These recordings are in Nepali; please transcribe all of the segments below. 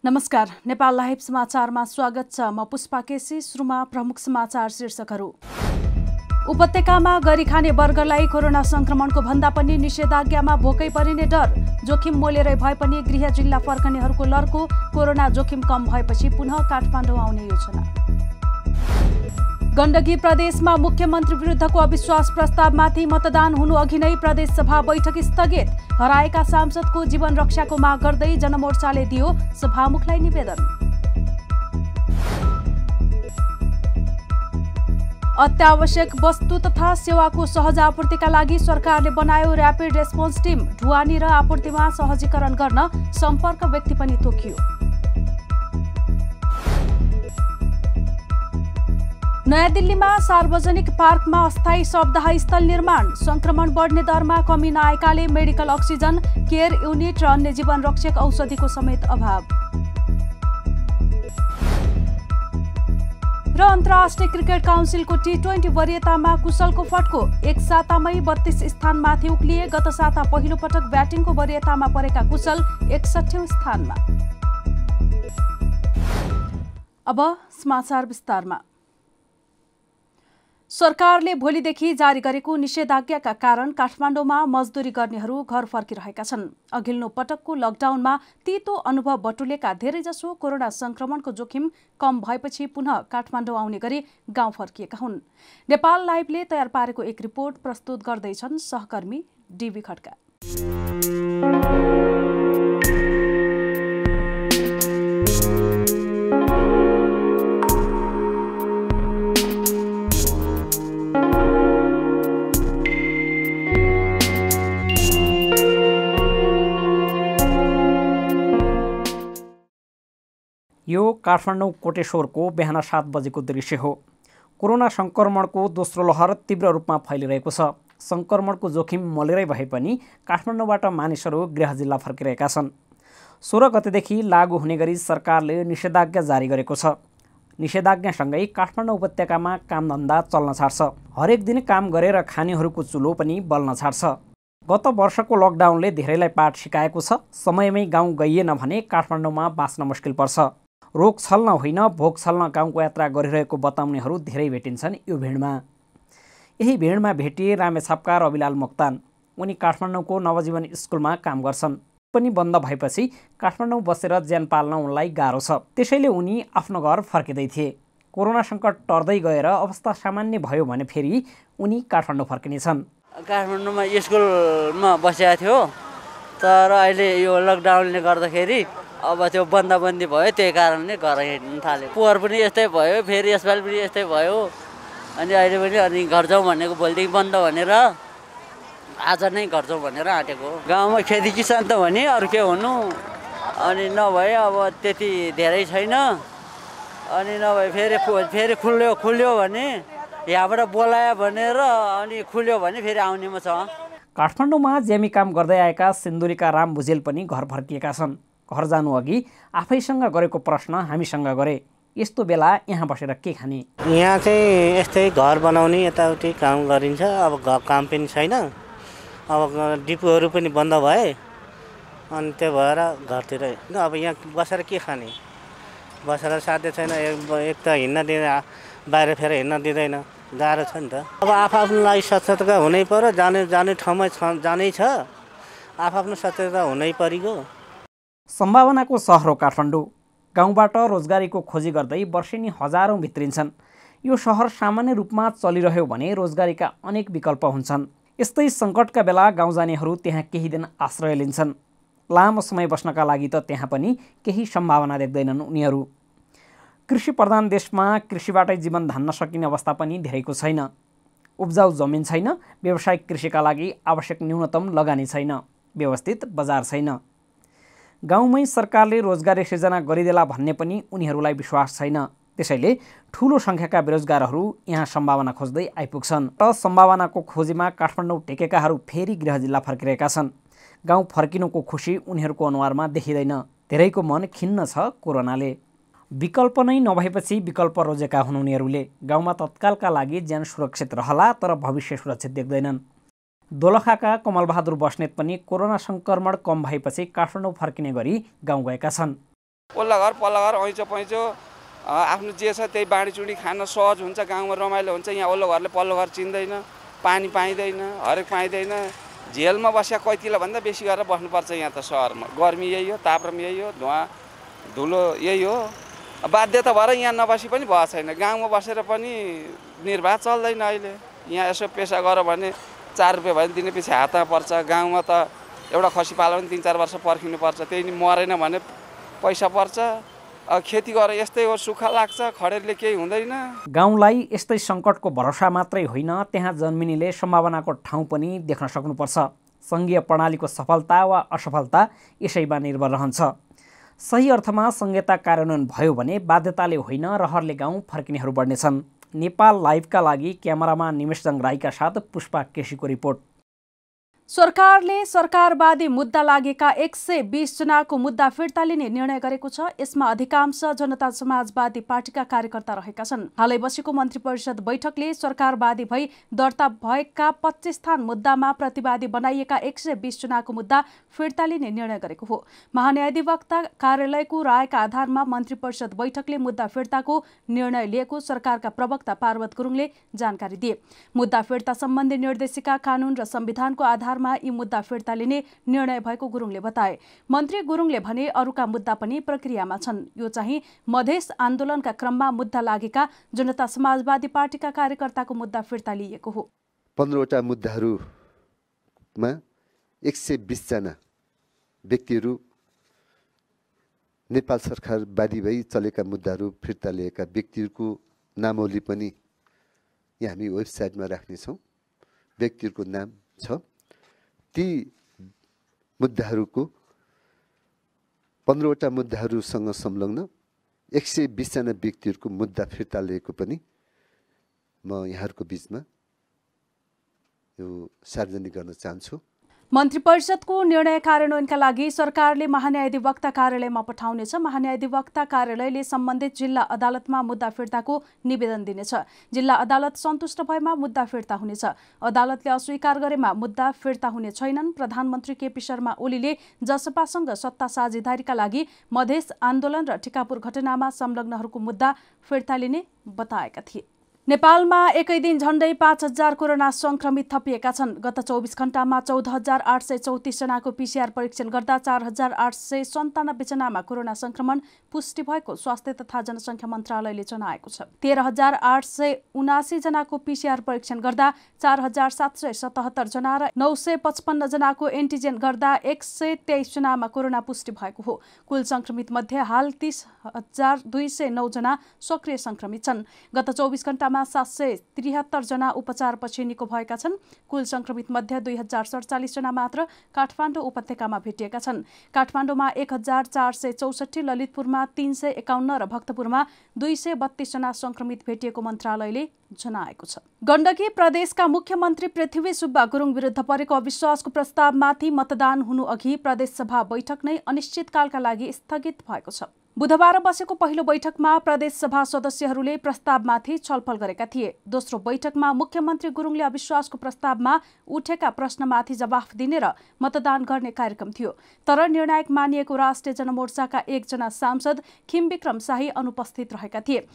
नमस्कार, नेपाल लाइभ समाचारमा स्वागत छ। म पुष्पा केसी। सुरुमा प्रमुख समाचार शीर्षकहरू। उपत्यकामा गरी खाने वर्गलाई कोरोना संक्रमणको भन्दा पनि निषेधाज्ञामा भोकै परिने डर। जोखिम मोलेरै भए पनि गृह जिल्ला फर्कनेहरूको लर्को। कोरोना जोखिम कम भएपछि पुनः काठमाडौँ आउने योजना। गण्डकी प्रदेशमा मुख्यमन्त्री विरुद्धको अविश्वास प्रस्तावमाथि मतदान हुनु अघि नै प्रदेश सभा बैठक स्थगित। हराएका सांसदको जीवन रक्षाको माग गर्दै जनमोर्चाले दियो सभामुखलाई निवेदन। अत्यावश्यक वस्तु तथा सेवाको सहज आपूर्तिका लागि सरकारले बनायो र्यापिड रेस्पोन्स टिम। ढुवानी र आपूर्तिमा सहजीकरण गर्न सम्पर्क व्यक्ति पनि तोकियो। नयाँ दिल्लीमा सार्वजनिक पार्कमा अस्थायी शवदाह स्थल निर्माण। संक्रमण बढ्ने दरमा कमी नआएकाले मेडिकल अक्सिजन, केयर युनिट र अन्य जीवन रक्षक औषधिको समेत अभाव। र अन्तर्राष्ट्रिय क्रिकेट काउन्सिलको T20 वरियतामा कुशलको फड्को। एक सातामै 32 स्थानमाथि उक्लिए। गत साता पहिलो पटक ब्याटिङको वरियतामा परेका कुशल 61औं स्थानमा। अब समाचार विस्तारमा। सरकारले भोलिदेखि जारी गरेको निषेधाज्ञाका कारण काठमाडौँमा मजदुरी गर्नेहरू घर फर्किरहेका छन्। अघिल्लो पटकको लकडाउनमा तीतो अनुभव बटुलेका धेरैजसो कोरोना संक्रमणको जोखिम कम भएपछि पुनः काठमाडौँ आउने गरी गाउँ फर्किएका हुन्। नेपाल लाइभले तयार पारेको एक रिपोर्ट प्रस्तुत गर्दैछन् सहकर्मी डीबी खड्का। यो काठमाडौँ कोटेश्वरको बिहान 7 बजेको दृश्य हो। कोरोना संक्रमणको दोस्रो लहर तीव्र रूपमा फैलिरहेको छ। संक्रमणको जोखिम मोलेरै भए पनि काठमाडौँबाट मानिसहरू गृह जिल्ला फर्किरहेका छन्। 16 गतेदेखि लागू हुने गरी सरकारले निषेधाज्ञा जारी गरेको छ। निषेधाज्ञासँगै काठमाडौँ उपत्यकामा कामधन्दा चल्न छाड्छ। हरेक दिन काम गरेर खानेहरूको चुलो पनि बल्न छाड्छ। गत वर्षको लकडाउनले धेरैलाई पाठ सिकाएको छ। समयमै गाउँ गइएन भने काठमाडौँमा बाँच्न मुस्किल पर्छ। रोग छल्न होइन, भोक छल्न गाउँको यात्रा गरिरहेको बताउनेहरू धेरै भेटिन्छन् यो भिडमा। यही भिडमा भेटिए रामेछापका रविलाल मोक्तान। उनी काठमाडौँको नवजीवन स्कुलमा काम गर्छन्। पनि बन्द भएपछि काठमाडौँ बसेर ज्यान पाल्न उनलाई गाह्रो छ। त्यसैले उनी आफ्नो घर फर्किँदै थिए। कोरोना सङ्कट टर्दै गएर अवस्था सामान्य भयो भने फेरि उनी काठमाडौँ फर्किनेछन्। काठमाडौँमा स्कुलमा बसेको थियो, तर अहिले यो लकडाउनले गर्दाखेरि अब त्यो बन्दाबन्दी भयो, त्यही कारणले घर हिँड्नु थाल्यो। पोहोर पनि यस्तै भयो, फेरि यसपालि पनि यस्तै भयो। अनि अहिले पनि अनि घर जाउँ भनेको भोलिदेखि बन्द भनेर आज नै घर जाउँ भनेर आँटेको। गाउँमा खेती किसान त भने अरू के हुनु, अनि नभए अब त्यति धेरै छैन। अनि नभए फेरि खुल्यो भने यहाँबाट बोलायो भनेर अनि खुल्यो भने फेरि आउनेमा छ। काठमाडौँमा जेमी काम गर्दै आएका सिन्धुलीका राम भुजेल पनि घर फर्किएका छन्। घर जानु अघि आफैसँग गरेको प्रश्न हामीसँग गरे। यस्तो बेला यहाँ बसेर के खाने? यहाँ चाहिँ यस्तै घर बनाउने यताउति काम गरिन्छ। अब काम पनि छैन, अब डिपोहरू पनि बन्द भए, अनि त्यो भएर घरतिर अब यहाँ बसेर के खाने? बसेर साध्य छैन। एक त हिँड्न दिँदैन, बाहिर फेर हिँड्न दिँदैन, गाह्रो छ नि त। अब आफ्नो लागि सचेतता हुनै पर्यो। जाने ठाउँमा जानै छ, आफ्नो सचेतता हुनै परिगयो। सम्भावनाको सहर हो काठमाडौँ। गाउँबाट रोजगारीको खोजी गर्दै वर्षेनी हजारौँ भित्रिन्छन्। यो सहर सामान्य रूपमा चलिरह्यो भने रोजगारीका अनेक विकल्प हुन्छन्। यस्तै सङ्कटका बेला गाउँ जानेहरू त्यहाँ केही दिन आश्रय लिन्छन्। लामो समय बस्नका लागि त त्यहाँ पनि केही सम्भावना देख्दैनन् उनीहरू। कृषि प्रधान देशमा कृषिबाटै जीवन धान्न सकिने अवस्था पनि धेरैको छैन। उब्जाउ जमिन छैन, व्यावसायिक कृषिका लागि आवश्यक न्यूनतम लगानी छैन, व्यवस्थित बजार छैन। गाउँमै सरकारले रोजगारी सृजना गरिदेला भन्ने पनि उनीहरूलाई विश्वास छैन। त्यसैले ठूलो सङ्ख्याका बेरोजगारहरू यहाँ सम्भावना खोज्दै आइपुग्छन्। र सम्भावनाको खोजीमा काठमाडौँ टेकेकाहरू फेरि गृह जिल्ला फर्किरहेका छन्। गाउँ फर्किनुको खुसी उनीहरूको अनुहारमा देखिँदैन। धेरैको मन खिन्न छ कोरोनाले। विकल्प नै नभएपछि विकल्प रोजेका हुन् उनीहरूले। गाउँमा तत्कालका लागि ज्यान सुरक्षित रहला, तर भविष्य सुरक्षित देख्दैनन्। दोलखाका कमलबहादुर बस्नेत पनि कोरोना संक्रमण कम भएपछि काठमाडौँ फर्किने गरी गाउँ गएका छन्। ओल्ला घर पल्ला घर ऐँचो पैँचो आफ्नो जे छ त्यही बाँडीचुँडी खान सहज हुन्छ, गाउँमा रमाइलो हुन्छ। यहाँ ओल्लो घरले पल्लो घर चिन्दैन, पानी पाइँदैन, हरेक पाइँदैन। झेलमा बस्या कैतिला भन्दा बेसी गरेर बस्नुपर्छ यहाँ त सहरमा। गर्मी यही हो, तापक्रम यही हो, धुवा धुलो यही हो। बाध्यता भएर यहाँ नबसी पनि भएको छैन। गाउँमा बसेर पनि निर्वाह चल्दैन अहिले। यहाँ यसो पेसा गर भने 4 रुपियाँ भयो भने दिने पछि हातमा पर्छ। गाउँमा त एउटा खसी पाल्यो भने 3-4 वर्ष पर्खिनु पर्छ, त्यही नि मरेन भने पैसा पर्छ। खेती गरेर यस्तै हो, सुख लाग्छ, खडेरले केही हुँदैन। गाउँलाई यस्तै सङ्कटको भरोसा मात्रै होइन, त्यहाँ जन्मिनेले सम्भावनाको ठाउँ पनि देख्न सक्नुपर्छ। सङ्घीय प्रणालीको सफलता वा असफलता यसैमा निर्भर रहन्छ। सही अर्थमा संहिता कार्यान्वयन भयो भने बाध्यताले होइन, रहरले गाउँ फर्किनेहरू बढ्नेछन्। नेपाल लाइभका लागि क्यामेरामा निमेशजङ राईका साथ पुष्पा केसीको रिपोर्ट। सरकारले सरकारवादी मुद्दा लागेका 120 जनाको मुद्दा फिर्ता लिने निर्णय गरेको छ। यसमा अधिकांश जनता समाजवादी पार्टीका कार्यकर्ता रहेका छन्। हालै बसेको मन्त्री परिषद बैठकले सरकारवादी भई दर्ता भएका 25 स्थान मुद्दामा प्रतिवादी बनाइएका 120 जनाको मुद्दा फिर्ता लिने निर्णय गरेको हो। महान्यायाधिवक्ता कार्यालयको रायका आधारमा मन्त्री परिषद बैठकले मुद्दा फिर्ताको निर्णय लिएको सरकारका प्रवक्ता पार्वत गुरुङले जानकारी दिए। मुद्दा फिर्ता सम्बन्धी निर्देशिका, कानून र संविधानको आधारमा यी मुद्दा फिर्ता लिने निर्णय भएको गुरुङले बताए। मन्त्री गुरुङले भने अरूका मुद्दा पनि प्रक्रियामा छन्। यो चाहिँ मधेस आन्दोलनका क्रममा मुद्दा लागेका जनता समाजवादी पार्टीका कार्यकर्ताको मुद्दा फिर्ता लिएको हो। 15वटा मुद्दाहरूमा 120 जना व्यक्तिहरू नेपाल सरकारवादी भई चलेका मुद्दाहरू फिर्ता लिएका व्यक्तिहरूको नामावली पनि यहाँ हामी वेबसाइटमा राख्नेछौँ। व्यक्तिहरूको नाम छ। ती मुद्दाहरूको 15वटा मुद्दाहरूसँग संलग्न 120 जना व्यक्तिहरूको मुद्दा फिर्ता लिएको पनि म यहाँहरूको बिचमा यो सार्वजनिक गर्न चाहन्छु। मन्त्री परिषदको निर्णय कार्यान्वयनका लागि सरकारले महान्यायाधिवक्ता कार्यालयमा पठाउनेछ। महान्यायाधिवक्ता कार्यालयले सम्बन्धित जिल्ला अदालतमा मुद्दा फिर्ताको निवेदन दिनेछ। जिल्ला अदालत सन्तुष्ट भएमा मुद्दा फिर्ता हुनेछ। अदालतले अस्वीकार गरेमा मुद्दा फिर्ता हुने छैनन्। प्रधानमन्त्री केपी शर्मा ओलीले जसपासँग सत्ता साझेदारीका लागि मधेस आन्दोलन र टिकापुर घटनामा संलग्नहरूको मुद्दा फिर्ता लिने बताएका थिए। नेपालमा एकै दिन झण्डै 5000 कोरोना संक्रमित थपिएका छन्। गत 24 घण्टामा 14834 जनाको पीसीआर परीक्षण गर्दा 4897 जनामा कोरोना संक्रमण पुष्टि भएको स्वास्थ्य तथा जनसङ्ख्या मन्त्रालयले जनाएको छ। 13879 जनाको पीसीआर परीक्षण गर्दा 4777 जना र 955 जनाको एन्टिजेन गर्दा 123 जनामा कोरोना पुष्टि भएको हो। कुल संक्रमित मध्ये हाल 30209 जना सक्रिय संक्रमित छन्। गत 24 घण्टा 773 जना उपचारपछि निको भएका छन्। कुल संक्रमित मध्ये 2047 जना मात्र काठमाडौँ उपत्यकामा भेटिएका छन्। काठमाडौँमा 1464, ललितपुरमा 351 र भक्तपुरमा 232 जना संक्रमित भेटिएको मन्त्रालयले जनाएको छ। गण्डकी प्रदेशका मुख्यमन्त्री पृथ्वी सुब्बा गुरुङ विरुद्ध परेको अविश्वासको प्रस्तावमाथि मतदान हुनु अघि प्रदेशसभा बैठक नै अनिश्चितकालका लागि स्थगित भएको छ। बुधबार बसेको पहिलो बैठकमा प्रदेशसभा सदस्यहरूले प्रस्तावमाथि छलफल गरेका थिए। दोस्रो बैठकमा मुख्यमन्त्री गुरुङले अविश्वासको प्रस्तावमा उठेका प्रश्नमाथि जवाफ दिने र मतदान गर्ने कार्यक्रम थियो। तर निर्णायक मानिएको राष्ट्रिय जनमोर्चाका एकजना सांसद खिमविक्रम शाही अनुपस्थित रहेका थिए।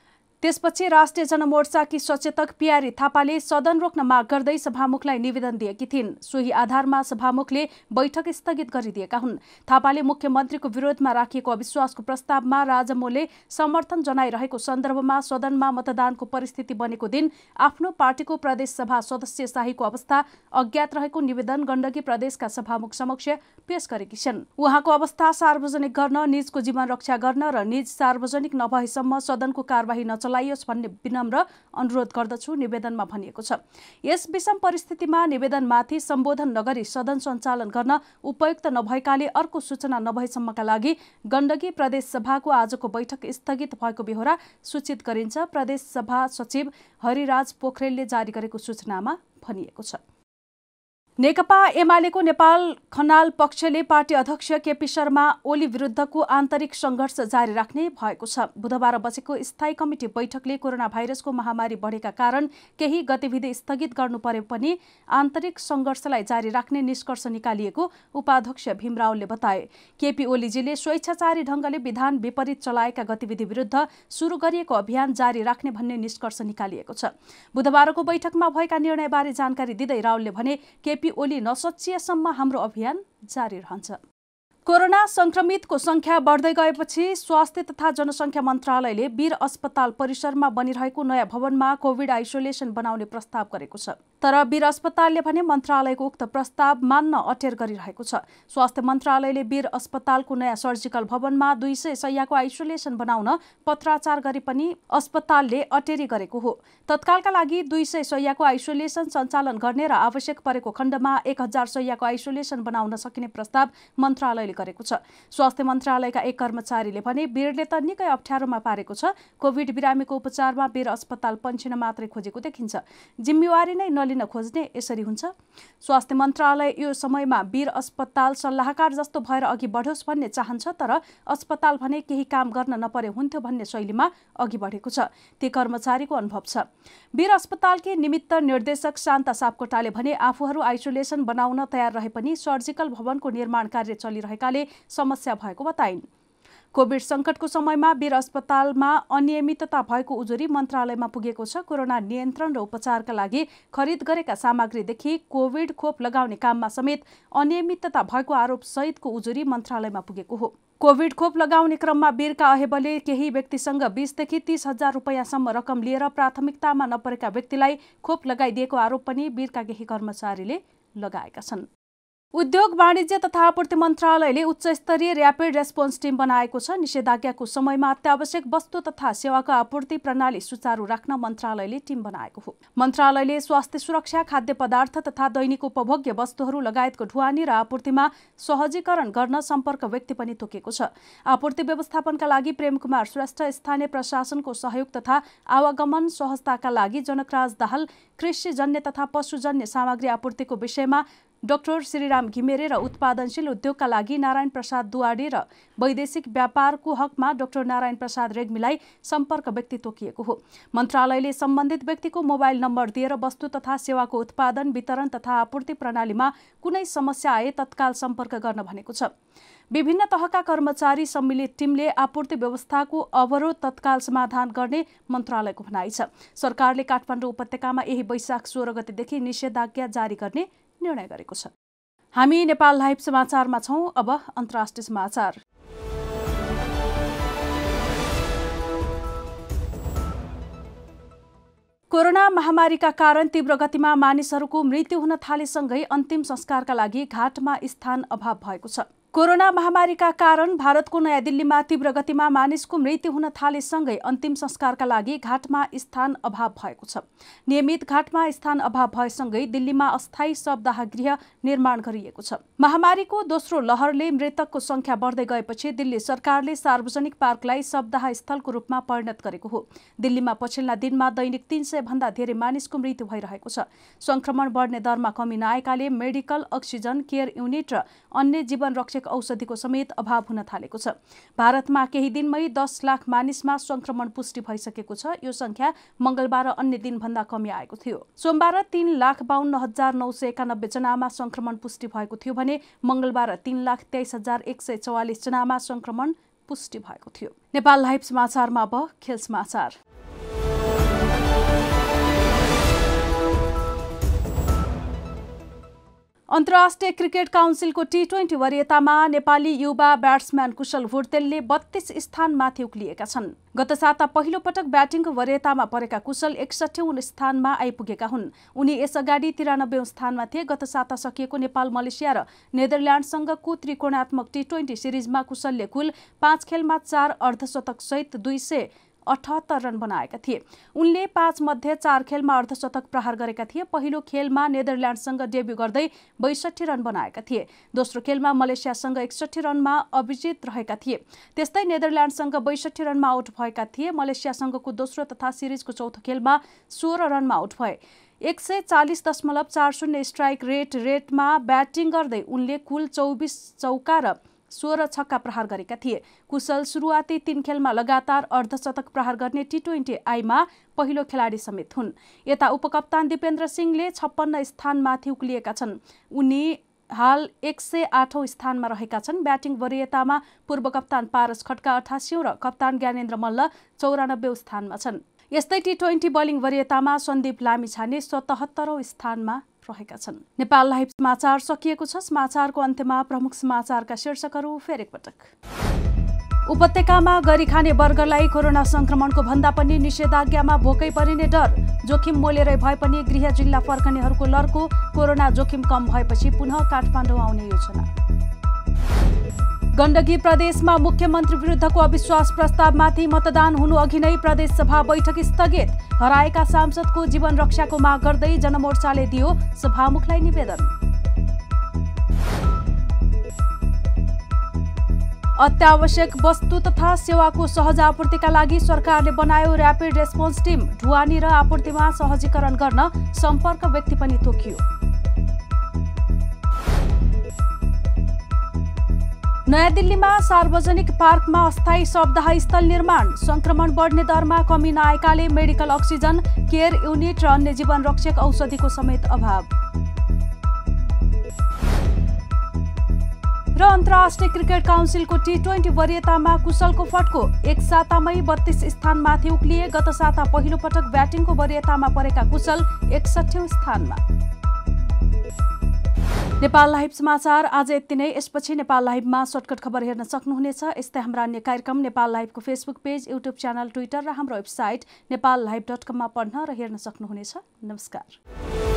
त्यसपछि राष्ट्रिय जनमोर्चाकी सचेतक पियारी थापाले सदन रोक्न माग गर्दै सभामुखलाई निवेदन दिएकी थिइन्। सोही आधारमा सभामुखले बैठक स्थगित गरिदिएका हुन्। थापाले मुख्यमन्त्रीको विरोधमा राखिएको अविश्वासको प्रस्तावमा राजमोले समर्थन जनाइरहेको सन्दर्भमा सदनमा मतदानको परिस्थिति बनेको दिन आफ्नो पार्टीको प्रदेशसभा सदस्य शाहीको अवस्था अज्ञात रहेको निवेदन गण्डकी प्रदेशका सभामुख समक्ष पेश गरेकी छन्। उहाँको अवस्था सार्वजनिक गर्न, निजको जीवन रक्षा गर्न र निज सार्वजनिक नभएसम्म सदनको कारबाही नचलाइयोस् भन्ने विनम्र अनुरोध गर्दछु, निवेदनमा भनिएको छ। यस विषम परिस्थितिमा निवेदनमाथि सम्बोधन नगरी सदन सञ्चालन गर्न उपयुक्त नभएकाले अर्को सूचना नभएसम्मका लागि गण्डकी प्रदेश सभाको आजको बैठक स्थगित भएको बेहोरा सूचित गरिन्छ। प्रदेश सभा सचिव हरिराज पोखरेलले जारी गरेको सूचनामा भनिएको छ। नेकपा एमालेको नेपाल खनाल पक्षले पार्टी अध्यक्ष केपी शर्मा ओली विरुद्धको आन्तरिक सङ्घर्ष जारी राख्ने भएको छ। बुधबार बसेको स्थायी कमिटी बैठकले कोरोना भाइरसको महामारी बढेका कारण केही गतिविधि स्थगित गर्नु परे पनि आन्तरिक सङ्घर्षलाई जारी राख्ने निष्कर्ष निकालिएको उपाध्यक्ष भीम रावलले बताए। केपी ओलीजीले स्वेच्छाचारी ढंगले विधान विपरीत चलाएका गतिविधि विरुद्ध सुरु गरिएको अभियान जारी राख्ने भन्ने निष्कर्ष निकालिएको छ। बुधबारको बैठकमा भएका निर्णयबारे जानकारी दिँदै रावलले भने केपी ओली नसचिएसम्म हाम्रो अभियान जारी रहन्छ। कोरोना संक्रमितको संख्या बढ्दै गएपछि स्वास्थ्य तथा जनसंख्या मन्त्रालयले वीर अस्पताल परिसरमा बनिरहेको नयाँ भवनमा कोभिड आइसोलेसन बनाउने प्रस्ताव गरेको छ। तर वीर अस्पतालले भने मन्त्रालयको उक्त प्रस्ताव मान्न अटेर गरिरहेको छ। स्वास्थ्य मन्त्रालयले वीर अस्पतालको नयाँ सर्जिकल भवनमा 200 शय्याको आइसोलेसन बनाउन पत्राचार गरे पनि अस्पतालले अटेरी गरेको हो। तत्कालका लागि 200 शय्याको आइसोलेसन सञ्चालन गर्ने र आवश्यक परेको खण्डमा 1000 शय्याको आइसोलेसन बनाउन सकिने प्रस्ताव मन्त्रालयले गरेको छ। स्वास्थ्य मन्त्रालयका एक कर्मचारीले भने वीरले त निकै अप्ठ्यारोमा पारेको छ। कोभिड बिरामीको उपचारमा वीर अस्पताल पन्छिन मात्रै खोजेको देखिन्छ। जिम्मेवारी नै नलिन खोज्ने यसरी हुन्छ। स्वास्थ्य मन्त्रालय यो समयमा वीर अस्पताल सल्लाहकार जस्तो भएर अघि बढोस् भन्ने चाहन्छ, तर अस्पताल भने केही काम गर्न नपरे हुन्थ्यो भन्ने शैलीमा अघि बढेको छ। ती कर्मचारीको अनुभव छ। वीर अस्पतालकी निमित्त निर्देशक शान्ता सापकोटाले भने आफूहरू आइसोलेसन बनाउन तयार रहे पनि सर्जिकल भवनको निर्माण कार्य चलिरहेकाले समस्या भएको बताइन्। कोभिड संकटको समयमा वीर अस्पतालमा अनियमितता भएको उजुरी मन्त्रालयमा पुगेको छ। कोरोना नियन्त्रण र उपचारका लागि खरिद गरेका सामग्रीदेखि कोभिड खोप लगाउने काममा समेत अनियमितता भएको आरोप सहितको उजुरी मन्त्रालयमा पुगेको हो। कोभिड खोप लगाउने क्रममा वीरका अहेबले केही व्यक्तिसँग 20 देखि 30,000 रुपैयाँसम्म रकम लिएर प्राथमिकतामा नपरेका व्यक्तिलाई खोप लगाइदिएको आरोप पनि वीरका केही कर्मचारीले लगाएका छन्। उद्योग वाणिज्य तथा आपूर्ति मन्त्रालयले उच्चस्तरीय र्यापिड रेस्पोन्स टिम बनाएको छ। निषेधाज्ञाको समयमा अत्यावश्यक वस्तु तथा सेवाको आपूर्ति प्रणाली सुचारू राख्न मन्त्रालयले टिम बनाएको हो। मन्त्रालयले स्वास्थ्य सुरक्षा, खाद्य पदार्थ तथा दैनिक उपभोग्य वस्तुहरू लगायतको ढुवानी र आपूर्तिमा सहजीकरण गर्न सम्पर्क व्यक्ति पनि तोकेको छ। आपूर्ति व्यवस्थापनका लागि प्रेमकुमार श्रेष्ठ, स्थानीय प्रशासनको सहयोग तथा आवागमन सहजताका लागि जनकराज दाहाल, कृषिजन्य तथा पशुजन्य सामग्री आपूर्तिको विषयमा डाक्टर श्रीराम घिमिरे र उत्पादनशील उद्योगका लागि नारायण प्रसाद दुवाडी र वैदेशिक व्यापारको हकमा डाक्टर नारायण प्रसाद रेग्मीलाई सम्पर्क व्यक्ति तोकिएको हो। मन्त्रालयले सम्बन्धित व्यक्तिको मोबाइल नम्बर दिएर वस्तु तथा सेवाको उत्पादन, वितरण तथा आपूर्ति प्रणालीमा कुनै समस्या आए तत्काल सम्पर्क गर्न भनेको छ। विभिन्न तहका कर्मचारी सम्मिलित टिमले आपूर्ति व्यवस्थाको अवरोध तत्काल समाधान गर्ने मन्त्रालयको भनाइ छ। सरकारले काठमाडौँ उपत्यकामा यही वैशाख 16 गतेदेखि निषेधाज्ञा जारी गर्ने निर्णय गरेको छ। हामी नेपाल लाइभ समाचारमा छौं। अब अन्तर्राष्ट्रिय समाचार। कोरोना महामारीका कारण तीव्र गतिमा मानिसहरूको मृत्यु हुन थालेसँगै अन्तिम संस्कारका लागि घाटमा स्थान अभाव भएको छ। कोरोना महामारीका कारण भारतको नयाँ दिल्लीमा तीव्र गतिमा मानिसको मृत्यु हुन थालेसँगै अन्तिम संस्कारका लागि घाटमा स्थान अभाव भएको छ। नियमित घाटमा स्थान अभाव भएसँगै दिल्लीमा अस्थायी शवदाह गृह निर्माण गरिएको छ। महामारीको दोस्रो लहरले मृतकको संख्या बढ्दै गएपछि दिल्ली सरकारले सार्वजनिक पार्कलाई शवदाह स्थलको रूपमा परिणत गरेको हो। दिल्लीमा पछिल्ला दिनमा दैनिक 300 भन्दा धेरै मानिसको मृत्यु भइरहेको छ। संक्रमण बढ्ने दरमा कमी नआएकाले मेडिकल अक्सिजन, केयर युनिट र अन्य जीवन रक्षक औषधिको समेत अभाव हुन थालेको छ। भारतमा केही दिनमै 10 लाख मानिसमा संक्रमण पुष्टि भइसकेको छ। यो संख्या मंगलबार अन्य दिनभन्दा कमी आएको थियो। सोमबार 3,52,991 जनामा संक्रमण पुष्टि भएको थियो भने मंगलबार 3,23,144 जनामा संक्रमण पुष्टि भएको थियो। नेपाल लाइभ समाचारमा अब खेल समाचार। अन्तर्राष्ट्रिय क्रिकेट काउन्सिलको T20 वरियतामा नेपाली युवा ब्याट्सम्यान कुशल भुर्तेलले 32 स्थानमाथि उक्लिएका छन्। गत साता पहिलो पटक ब्याटिङको वरियतामा परेका कुशल 61औं स्थानमा आइपुगेका हुन्। उनी यसअगाडि 93औं स्थानमा थिए। गत साता सकिएको नेपाल, मलेसिया र नेदरल्यान्डसँगको त्रिकोणात्मक T20 सिरिजमा कुशलले कुल 5 खेलमा 4 अर्धशतक सहित 278 रन बनाएका थिए। उनले 5 मध्ये 4 खेलमा अर्धशतक प्रहार गरेका थिए। पहिलो खेलमा नेदरल्यान्डसँग डेब्यू गर्दै 62 रन बनाएका थिए। दोस्रो खेलमा मलेसियासँग 61 रनमा अविजित रहेका थिए। त्यस्तै नेदरल्यान्डसँग 62 रनमा आउट भएका थिए। मलेसियासँगको दोस्रो तथा सिरिजको चौथो खेलमा 16 रनमा आउट भए। 140.40 स्ट्राइक रेटमा ब्याटिङ गर्दै उनले कुल 24 चौका र 16 छक्का प्रहार गरेका थिए। कुशल सुरुवाती 3 खेलमा लगातार अर्धशतक प्रहार गर्ने T20 आईमा पहिलो खेलाडी समेत हुन्। यता उपकप्तान दिपेन्द्र सिंहले 56 स्थानमाथि उक्लिएका छन्। उनी हाल 108औं स्थानमा रहेका छन्। ब्याटिङ वरियतामा पूर्व कप्तान पारस खड्का 88औं र कप्तान ज्ञानेन्द्र मल्ल 94औं स्थानमा छन्। यस्तै T20 बोलिङ वरियतामा सन्दीप लामिछाने 77औं स्थानमा रहेका छन्। नेपाल लाइभ समाचार सकिएको छ। समाचारको अन्त्यमा प्रमुख समाचारका शीर्षकहरू फेरि एकपटक। उपत्यकामा गरी खाने वर्गलाई कोरोना संक्रमणको भन्दा पनि निषेधाज्ञामा भोकै परिने डर। जोखिम मोलेरै भए पनि गृह जिल्ला फर्कनेहरूको लर्को। कोरोना जोखिम कम भएपछि पुनः काठमाडौँ आउने योजना। गण्डकी प्रदेशमा मुख्यमन्त्री विरुद्धको अविश्वास प्रस्तावमाथि मतदान हुनु अघि नै प्रदेश सभा बैठक स्थगित। हराएका सांसदको जीवन रक्षाको माग गर्दै जनमोर्चाले दियो सभामुखलाई निवेदन। अत्यावश्यक वस्तु तथा सेवाको सहज आपूर्तिका लागि सरकारले बनायो र्यापिड रेस्पोन्स टिम। ढुवानी र आपूर्तिमा सहजीकरण गर्न सम्पर्क व्यक्ति पनि तोकियो। नयाँ दिल्लीमा सार्वजनिक पार्कमा अस्थायी शवदाह स्थल निर्माण। संक्रमण बढ्ने दरमा कमी नआएकाले मेडिकल अक्सिजन, केयर युनिट र अन्य जीवन रक्षक औषधिको समेत अभाव। र अन्तर्राष्ट्रिय क्रिकेट काउन्सिलको T20 वरियतामा कुशलको फड्को। एक सातामै 32 स्थानमाथि उक्लिए। गत साता पहिलो पटक ब्याटिङको वरियतामा परेका कुशल 61औं स्थानमा। नेपाल लाइभ समाचार आज यति नै। यसपछि नेपाल लाइभमा सर्टकट खबर हेर्न सक्नुहुनेछ। यस्तै हाम्रा अन्य कार्यक्रम नेपाल लाइभको Facebook page, YouTube channel, Twitter र हाम्रो वेबसाइट नेपाललाइभ.com मा पढ्न र हेर्न सक्नुहुनेछ। नमस्कार।